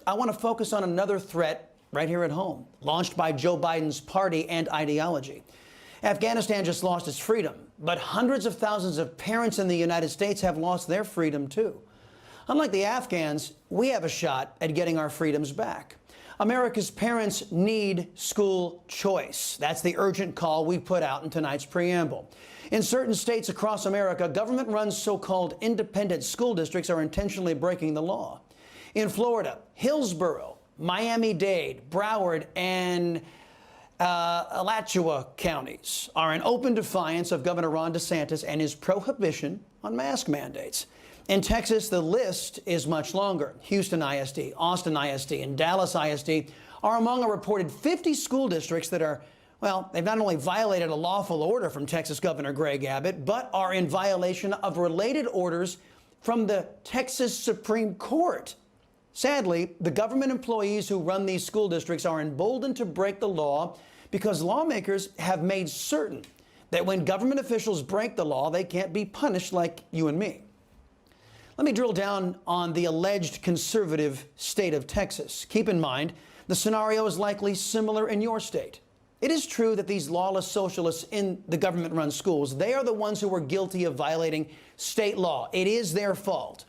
I want to focus on another threat right here at home, launched by Joe Biden's party and ideology. Afghanistan just lost its freedom, but hundreds of thousands of parents in the United States have lost their freedom too. Unlike the Afghans, we have a shot at getting our freedoms back. America's parents need school choice. That's the urgent call we put out in tonight's preamble. In certain states across America, government-run so-called independent school districts are intentionally breaking the law. In Florida, Hillsborough, Miami-Dade, Broward, and Alachua counties are in open defiance of Governor Ron DeSantis and his prohibition on mask mandates. In Texas, the list is much longer. Houston ISD, Austin ISD, and Dallas ISD are among a reported 50 school districts that are, well, they've not only violated a lawful order from Texas Governor Greg Abbott, but are in violation of related orders from the Texas Supreme Court. Sadly, the government employees who run these school districts are emboldened to break the law because lawmakers have made certain that when government officials break the law, they can't be punished like you and me. Let me drill down on the alleged conservative state of Texas. Keep in mind, the scenario is likely similar in your state. It is true that these lawless socialists in the government-run schools, they are the ones who are guilty of violating state law. It is their fault.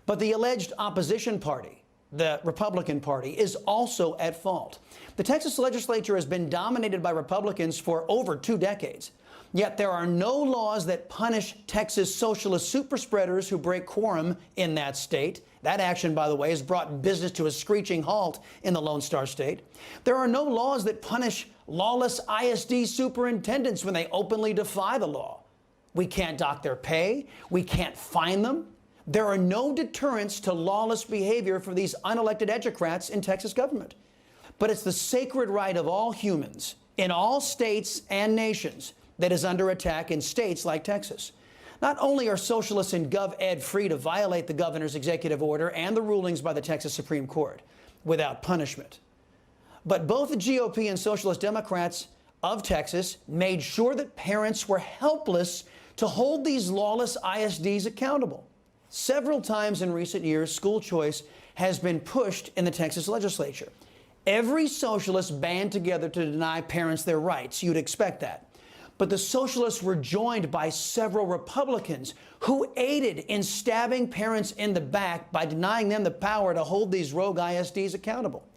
But the alleged opposition party, the Republican Party, is also at fault. The Texas legislature has been dominated by Republicans for over 2 decades. Yet there are no laws that punish Texas socialist superspreaders who break quorum in that state. That action, by the way, has brought business to a screeching halt in the Lone Star State. There are no laws that punish lawless ISD superintendents when they openly defy the law. We can't dock their pay. We can't fine them. There are no deterrents to lawless behavior for these unelected educrats in Texas government. But it's the sacred right of all humans in all states and nations that is under attack in states like Texas. Not only are socialists in Gov-ed free to violate the governor's executive order and the rulings by the Texas Supreme Court without punishment, but both the GOP and Socialist Democrats of Texas made sure that parents were helpless to hold these lawless ISDs accountable. Several times in recent years, school choice has been pushed in the Texas legislature. Every socialist band together to deny parents their rights. You'd expect that. But the socialists were joined by several Republicans who aided in stabbing parents in the back by denying them the power to hold these rogue ISDs accountable.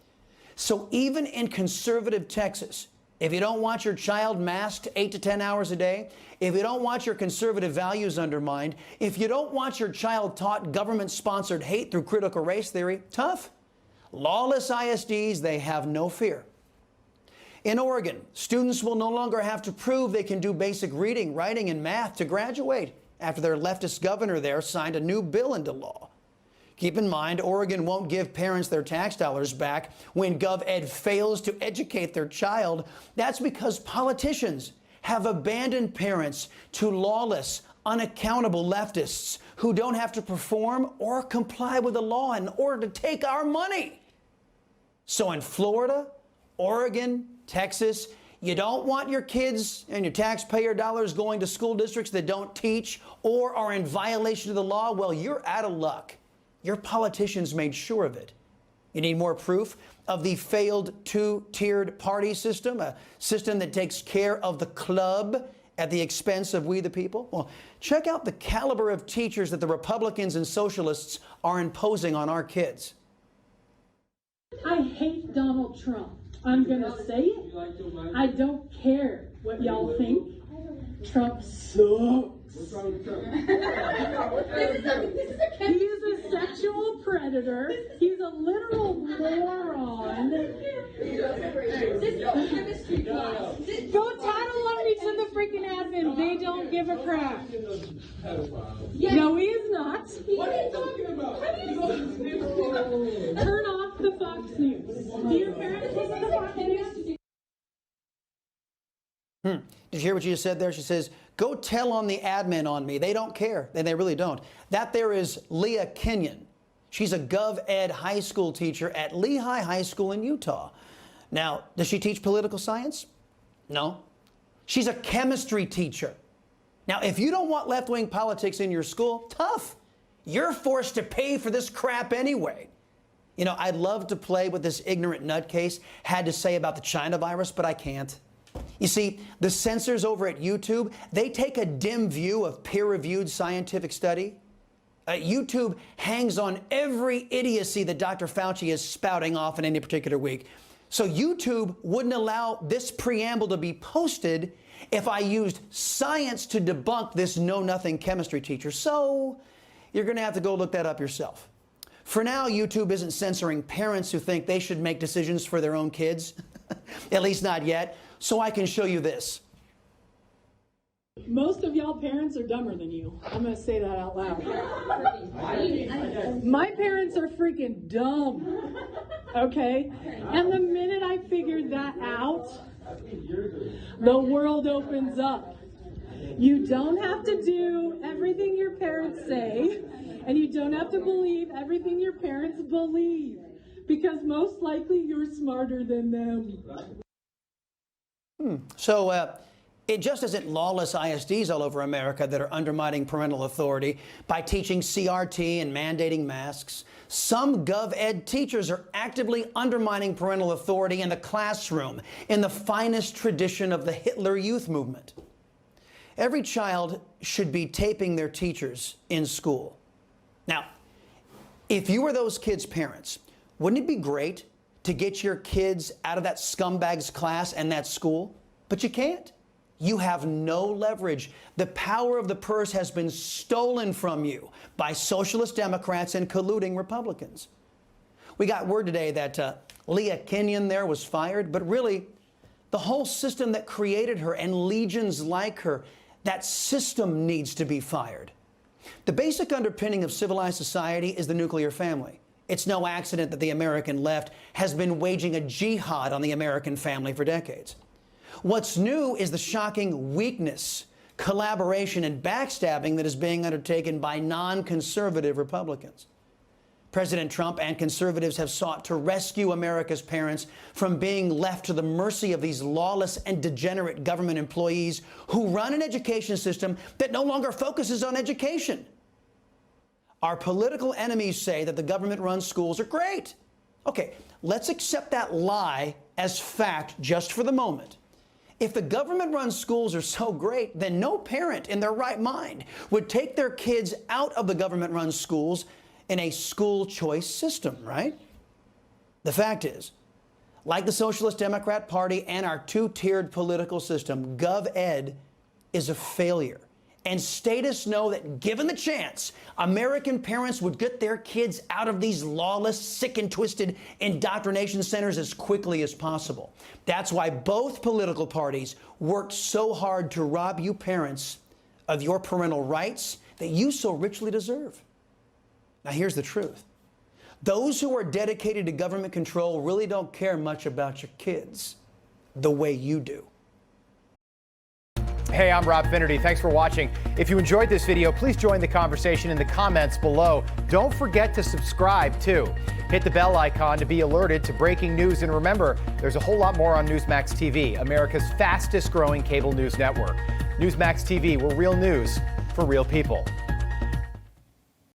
So even in conservative Texas, if you don't want your child masked 8 to 10 hours a day, if you don't want your conservative values undermined, if you don't want your child taught government-sponsored hate through critical race theory, tough. Lawless ISDs, they have no fear. In Oregon, students will no longer have to prove they can do basic reading, writing, and math to graduate after their leftist governor there signed a new bill into law. Keep in mind, Oregon won't give parents their tax dollars back when Gov-ed fails to educate their child. That's because politicians have abandoned parents to lawless, unaccountable leftists who don't have to perform or comply with the law in order to take our money. So in Florida, Oregon, Texas, you don't want your kids and your taxpayer dollars going to school districts that don't teach or are in violation of the law? Well, you're out of luck. Your politicians made sure of it. You need more proof of the failed 2-tiered party system, a system that takes care of the club at the expense of we the people? Well, check out the caliber of teachers that the Republicans and socialists are imposing on our kids. I hate Donald Trump. I'm going to say it. I don't care what y'all think. Trump sucks. What's wrong with Trump? He is a sexual predator. He's a literal moron. Go tattle on me to the freaking admin. They don't give a crap. No, he is not. What are you talking about? Turn off the Fox News. Do your parents listen to Fox News? Did you hear what she just said there? She says, go tell on the admin on me. They don't care. And they really don't. That there is Leah Kenyon. She's a Gov-ed high school teacher at Lehigh High School in Utah. Now, does she teach political science? No. She's a chemistry teacher. Now, if you don't want left-wing politics in your school, tough. You're forced to pay for this crap anyway. You know, I'd love to play what this ignorant nutcase had to say about the China virus, but I can't. You see, the censors over at YouTube, they take a dim view of peer-reviewed scientific study. YouTube hangs on every idiocy that Dr. Fauci is spouting off in any particular week. So YouTube wouldn't allow this preamble to be posted if I used science to debunk this know-nothing chemistry teacher. So you're going to have to go look that up yourself. For now, YouTube isn't censoring parents who think they should make decisions for their own kids, at least not yet, so I can show you this. Most of y'all parents are dumber than you. I'm going to say that out loud. My parents are freaking dumb. Okay? And the minute I figured that out, the world opens up. You don't have to do everything your parents say, and you don't have to believe everything your parents believe, because most likely you're smarter than them. So it just isn't lawless ISDs all over America that are undermining parental authority by teaching CRT and mandating masks. Some Gov-ed teachers are actively undermining parental authority in the classroom in the finest tradition of the Hitler Youth movement. Every child should be taping their teachers in school. Now, if you were those kids' parents, wouldn't it be great to get your kids out of that scumbag's class and that school? But you can't. You have no leverage. The power of the purse has been stolen from you by socialist Democrats and colluding Republicans. We got word today that Leah Kenyon there was fired, but really, the whole system that created her and legions like her, that system needs to be fired. The basic underpinning of civilized society is the nuclear family. It's no accident that the American left has been waging a jihad on the American family for decades. What's new is the shocking weakness, collaboration, and backstabbing that is being undertaken by non-conservative Republicans. President Trump and conservatives have sought to rescue America's parents from being left to the mercy of these lawless and degenerate government employees who run an education system that no longer focuses on education. Our political enemies say that the government-run schools are great. Okay, let's accept that lie as fact just for the moment. If the government-run schools are so great, then no parent in their right mind would take their kids out of the government-run schools in a school choice system, right? The fact is, like the Socialist Democrat Party and our two-tiered political system, Gov-ed is a failure. And statists know that given the chance, American parents would get their kids out of these lawless, sick and twisted indoctrination centers as quickly as possible. That's why both political parties worked so hard to rob you parents of your parental rights that you so richly deserve. Now, here's the truth. Those who are dedicated to government control really don't care much about your kids the way you do. Hey, I'm Rob Finnerty. Thanks for watching. If you enjoyed this video, please join the conversation in the comments below. Don't forget to subscribe, too. Hit the bell icon to be alerted to breaking news. And remember, there's a whole lot more on Newsmax TV, America's fastest growing cable news network. Newsmax TV, where real news for real people.